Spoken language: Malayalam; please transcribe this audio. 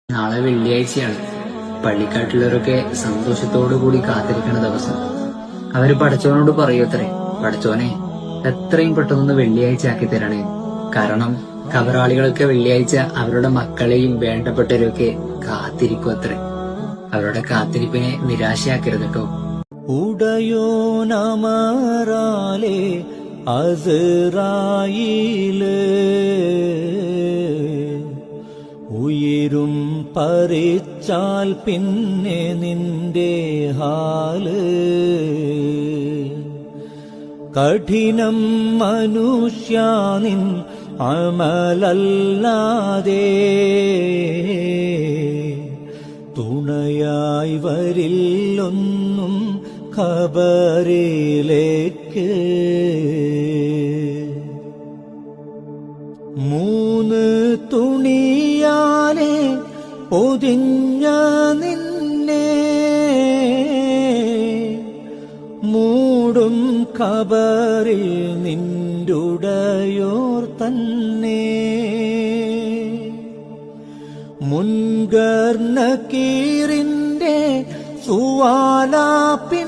നാളെ വെള്ളിയാഴ്ചയാണ്. പള്ളിക്കാട്ടിലുള്ളവരൊക്കെ സന്തോഷത്തോടുകൂടി കാത്തിരിക്കുന്ന ദിവസം. അവര് പടച്ചോനോട് പറയൂത്രേ, പടച്ചോനെ എത്രയും പെട്ടെന്ന് വെള്ളിയാഴ്ച ആക്കി തരണേ. കാരണം കബറാളികൾക്ക് വെള്ളിയാഴ്ച അവരുടെ മക്കളെയും വേണ്ടപ്പെട്ടവരൊക്കെ കാത്തിരിക്കുമത്രേ. അവരുടെ കാത്തിരിപ്പിനെ നിരാശയാക്കരുത് കേട്ടോ. ഉടയോനമറാലേ അസ്റായീല് ഉയരും പറിച്ചാൽ പിന്നെ നിന്റെ ഹാല് കഠിനം മനുഷ്യാനിൻ അമലല്ലാതെ തുണയായി വരില്ലൊന്നും ഖബറിലേക്ക്. 3 തുണിയാലെ പൊതിഞ്ഞ നിന്നെ മൂടും ഖബറിൽ നിന്റുടയോർ തന്നെ. മുൻകർ നക്കീറിന്റെ സുവാലാപ്പിൻ